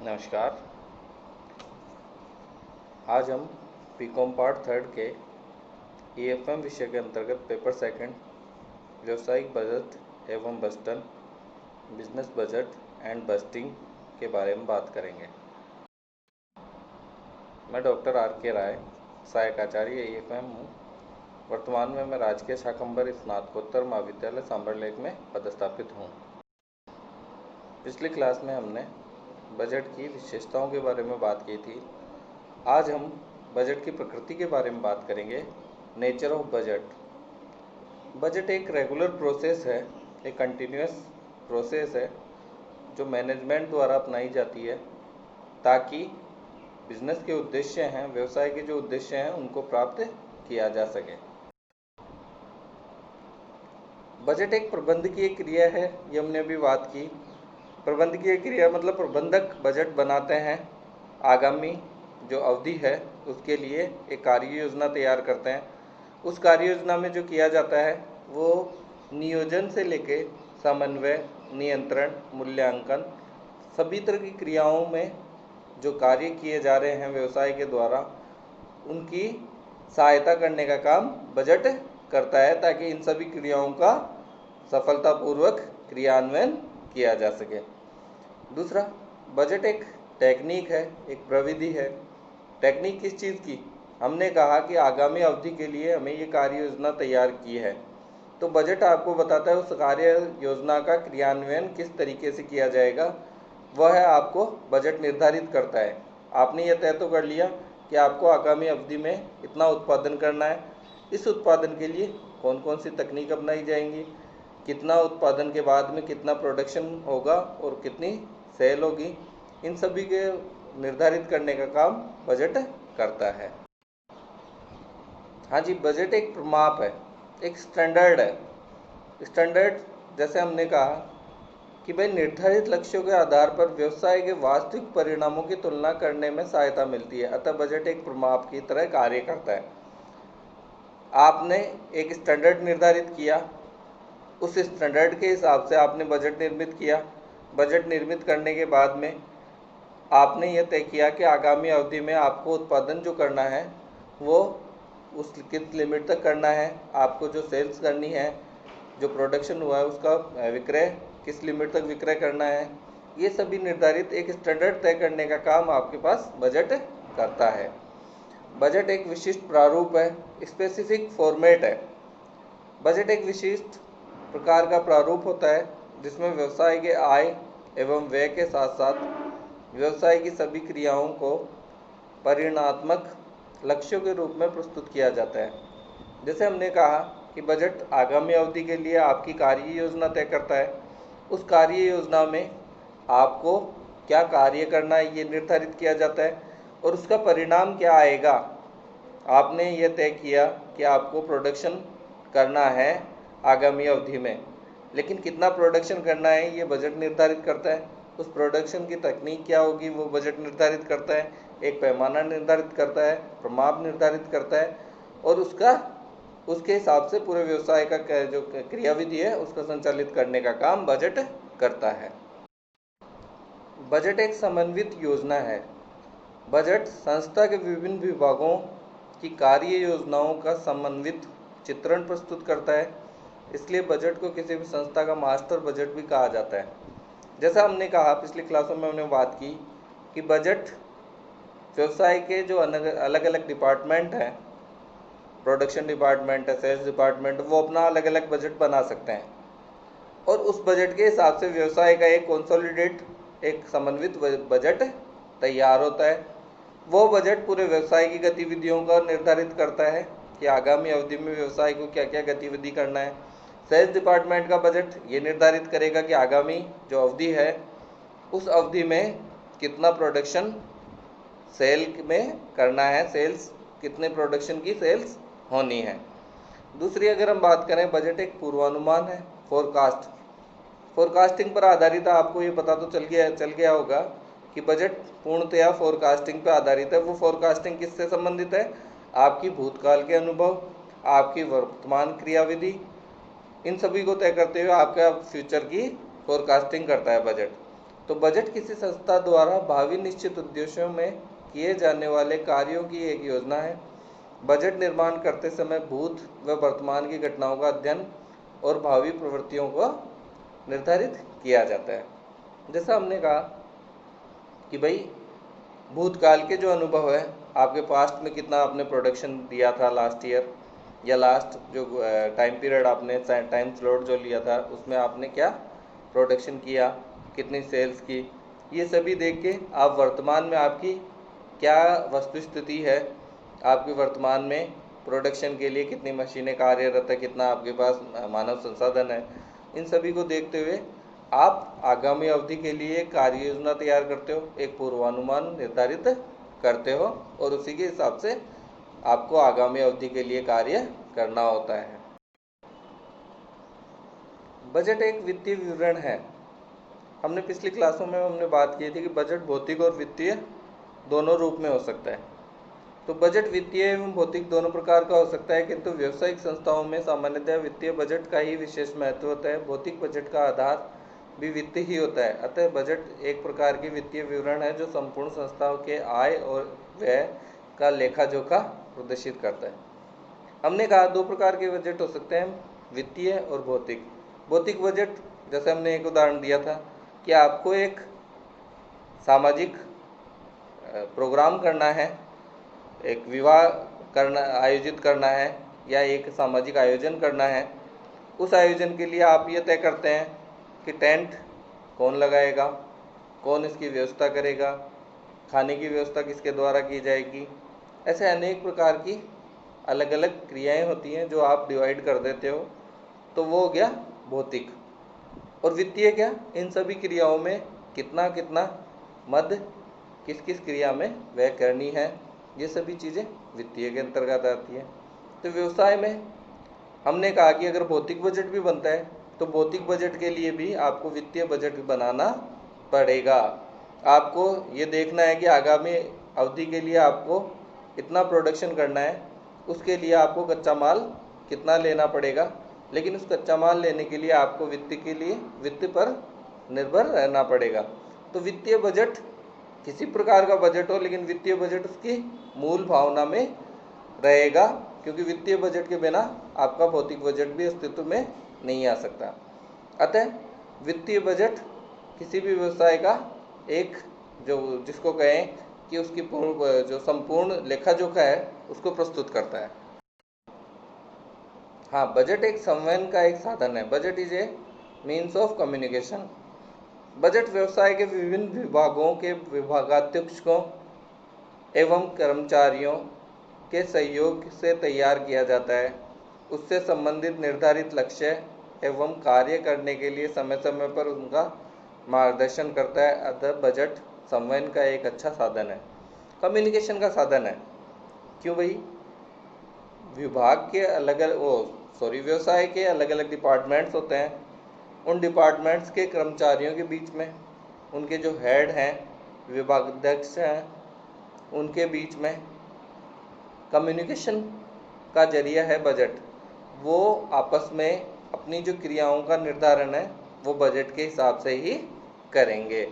नमस्कार। आज हम बीकॉम पार्ट थर्ड के ईएफएम विषय के अंतर्गत पेपर सेकंड व्यावसायिक बजट एवं बजटन बिजनेस बजट एंड बजटिंग के बारे में बात करेंगे। मैं डॉक्टर आर के राय, सहायक आचार्य ईएफएम हूँ। वर्तमान में मैं राजकीय शाकंभरी स्नातकोत्तर महाविद्यालय सांभरलेक में पदस्थापित हूँ। पिछली क्लास में हमने बजट की विशेषताओं के बारे में बात की थी। आज हम बजट की प्रकृति के बारे में बात करेंगे। Nature of budget. बजट एक रेगुलर प्रोसेस है, एक कंटिन्यूअस प्रोसेस है जो मैनेजमेंट द्वारा अपनाई जाती है ताकि बिजनेस के उद्देश्य हैं, व्यवसाय के जो उद्देश्य हैं उनको प्राप्त किया जा सके। बजट एक प्रबंधकीय क्रिया है, ये हमने अभी बात की। प्रबंधकीय क्रिया मतलब प्रबंधक बजट बनाते हैं, आगामी जो अवधि है उसके लिए एक कार्य योजना तैयार करते हैं। उस कार्य योजना में जो किया जाता है वो नियोजन से लेके समन्वय, नियंत्रण, मूल्यांकन, सभी तरह की क्रियाओं में जो कार्य किए जा रहे हैं व्यवसाय के द्वारा उनकी सहायता करने का काम बजट करता है ताकि इन सभी क्रियाओं का सफलतापूर्वक क्रियान्वयन किया जा सके। दूसरा, बजट एक टेक्निक है, एक प्रविधि है। टेक्निक किस चीज़ की? हमने कहा कि आगामी अवधि के लिए हमें ये कार्य योजना तैयार की है, तो बजट आपको बताता है उस कार्य योजना का क्रियान्वयन किस तरीके से किया जाएगा, वह आपको बजट निर्धारित करता है। आपने यह तय तो कर लिया कि आपको आगामी अवधि में इतना उत्पादन करना है। इस उत्पादन के लिए कौन कौन सी तकनीक अपनाई जाएंगी, कितना उत्पादन के बाद में कितना प्रोडक्शन होगा और कितनी सेल होगी, इन सभी के निर्धारित करने का काम बजट करता है। हाँ जी, बजट एक माप है, एक स्टैंडर्ड है। स्टैंडर्ड जैसे हमने कहा कि भाई निर्धारित लक्ष्यों के आधार पर व्यवसाय के वास्तविक परिणामों की तुलना करने में सहायता मिलती है, अतः बजट एक प्रमाप की तरह कार्य करता है। आपने एक स्टैंडर्ड निर्धारित किया, उस स्टैंडर्ड के हिसाब से आपने बजट निर्मित किया। बजट निर्मित करने के बाद में आपने यह तय किया कि आगामी अवधि में आपको उत्पादन जो करना है वो उस किस लिमिट तक करना है, आपको जो सेल्स करनी है, जो प्रोडक्शन हुआ है उसका विक्रय किस लिमिट तक विक्रय करना है, ये सभी निर्धारित एक स्टैंडर्ड तय करने का काम आपके पास बजट करता है। बजट एक विशिष्ट प्रारूप है, स्पेसिफिक फॉर्मेट है। बजट एक विशिष्ट प्रकार का प्रारूप होता है जिसमें व्यवसाय के आय एवं व्यय के साथ साथ व्यवसाय की सभी क्रियाओं को परिणात्मक लक्ष्यों के रूप में प्रस्तुत किया जाता है। जैसे हमने कहा कि बजट आगामी अवधि के लिए आपकी कार्य योजना तय करता है। उस कार्य योजना में आपको क्या कार्य करना है ये निर्धारित किया जाता है और उसका परिणाम क्या आएगा। आपने ये तय किया कि आपको प्रोडक्शन करना है आगामी अवधि में, लेकिन कितना प्रोडक्शन करना है ये बजट निर्धारित करता है। उस प्रोडक्शन की तकनीक क्या होगी वो बजट निर्धारित करता है, एक पैमाना निर्धारित करता है, प्रमाप निर्धारित करता है और उसके हिसाब से पूरे व्यवसाय का जो क्रियाविधि है उसका संचालित करने का काम बजट करता है। बजट एक समन्वित योजना है। बजट संस्था के विभिन्न विभागों की कार्य योजनाओं का समन्वित चित्रण प्रस्तुत करता है, इसलिए बजट को किसी भी संस्था का मास्टर बजट भी कहा जाता है। जैसा हमने कहा पिछली क्लासों में हमने बात की कि बजट व्यवसाय के जो अलग अलग डिपार्टमेंट हैं, प्रोडक्शन डिपार्टमेंट है, सेल्स डिपार्टमेंट, वो अपना अलग अलग बजट बना सकते हैं और उस बजट के हिसाब से व्यवसाय का एक कंसोलिडेट, एक समन्वित बजट तैयार होता है। वो बजट पूरे व्यवसाय की गतिविधियों का निर्धारित करता है कि आगामी अवधि में व्यवसाय को क्या क्या गतिविधि करना है। सेल्स डिपार्टमेंट का बजट ये निर्धारित करेगा कि आगामी जो अवधि है उस अवधि में कितना प्रोडक्शन सेल में करना है, सेल्स कितने प्रोडक्शन की सेल्स होनी है। दूसरी अगर हम बात करें, बजट एक पूर्वानुमान है, फोरकास्ट। फोरकास्टिंग पर आधारित है। आपको ये पता तो चल गया होगा कि बजट पूर्णतया फोरकास्टिंग पर आधारित है। वो फोरकास्टिंग किससे संबंधित है? आपकी भूतकाल के अनुभव, आपकी वर्तमान क्रियाविधि, इन सभी को तय करते हुए आपका फ्यूचर की फोरकास्टिंग करता है बजट। तो बजट किसी संस्था द्वारा भावी निश्चित उद्देश्यों में किए जाने वाले कार्यों की एक योजना है। बजट निर्माण करते समय भूत व वर्तमान की घटनाओं का अध्ययन और भावी प्रवृत्तियों को निर्धारित किया जाता है। जैसा हमने कहा कि भाई भूतकाल के जो अनुभव है, आपके पास्ट में कितना आपने प्रोडक्शन दिया था लास्ट ईयर, या लास्ट जो टाइम पीरियड आपने टाइम स्लॉट जो लिया था उसमें आपने क्या प्रोडक्शन किया, कितनी सेल्स की, ये सभी देख के आप वर्तमान में आपकी क्या वस्तु स्थिति है, आपके वर्तमान में प्रोडक्शन के लिए कितनी मशीनें कार्यरत है, कितना आपके पास मानव संसाधन है, इन सभी को देखते हुए आप आगामी अवधि के लिए कार्य योजना तैयार करते हो, एक पूर्वानुमान निर्धारित करते हो और उसी के हिसाब से आपको आगामी अवधि के लिए कार्य करना होता है। बजट एक वित्तीय विवरण है। हमने पिछली क्लासों में हमने बात की थी कि बजट भौतिक और वित्तीय दोनों रूप में हो सकता है। तो बजट वित्तीय एवं भौतिक दोनों प्रकार का हो सकता है, किंतु व्यावसायिक संस्थाओं में सामान्यतः वित्तीय बजट का ही विशेष महत्व होता है। भौतिक बजट का आधार भी वित्त ही होता है। अतः बजट एक प्रकार की वित्तीय विवरण है जो संपूर्ण संस्थाओं के आय और व्यय का लेखा जोखा प्रदर्शित करता है। हमने कहा दो प्रकार के बजट हो सकते हैं, वित्तीय और भौतिक। भौतिक बजट जैसे हमने एक उदाहरण दिया था कि आपको एक सामाजिक प्रोग्राम करना है, एक विवाह करना आयोजित करना है या एक सामाजिक आयोजन करना है। उस आयोजन के लिए आप ये तय करते हैं कि टेंट कौन लगाएगा, कौन इसकी व्यवस्था करेगा, खाने की व्यवस्था किसके द्वारा की जाएगी। ऐसे अनेक प्रकार की अलग अलग क्रियाएं होती हैं जो आप डिवाइड कर देते हो, तो वो हो गया भौतिक। और वित्तीय क्या, इन सभी क्रियाओं में कितना कितना मद किस किस क्रिया में व्यय करनी है, ये सभी चीज़ें वित्तीय के अंतर्गत आती है। तो व्यवसाय में हमने कहा कि अगर भौतिक बजट भी बनता है तो भौतिक बजट के लिए भी आपको वित्तीय बजट बनाना पड़ेगा। आपको ये देखना है कि आगामी अवधि के लिए आपको इतना प्रोडक्शन करना है, उसके लिए आपको कच्चा माल कितना लेना पड़ेगा, लेकिन उस कच्चा माल लेने के लिए आपको वित्त पर निर्भर रहना पड़ेगा। तो वित्तीय बजट किसी प्रकार का बजट हो, लेकिन वित्तीय बजट उसकी मूल भावना में रहेगा, क्योंकि वित्तीय बजट के बिना आपका भौतिक बजट भी अस्तित्व में नहीं आ सकता। अतः वित्तीय बजट किसी भी व्यवसाय का एक जो जिसको कहें कि उसकी जो संपूर्ण लेखा जोखा है उसको प्रस्तुत करता है। हाँ, बजट एक संवहन का एक साधन है। Budget is a means of communication. Budget व्यवसाय के विभिन्न विभागों के विभागाध्यक्षों एवं कर्मचारियों के सहयोग से तैयार किया जाता है। उससे संबंधित निर्धारित लक्ष्य एवं कार्य करने के लिए समय समय पर उनका मार्गदर्शन करता है। अतः बजट संवहन का एक अच्छा साधन है, कम्युनिकेशन का साधन है। क्यों भाई, विभाग के व्यवसाय के अलग अलग डिपार्टमेंट्स होते हैं। उन डिपार्टमेंट्स के कर्मचारियों के बीच में, उनके जो हेड हैं, विभागाध्यक्ष हैं, उनके बीच में कम्युनिकेशन का जरिया है बजट। वो आपस में अपनी जो क्रियाओं का निर्धारण है वो बजट के हिसाब से ही करेंगे।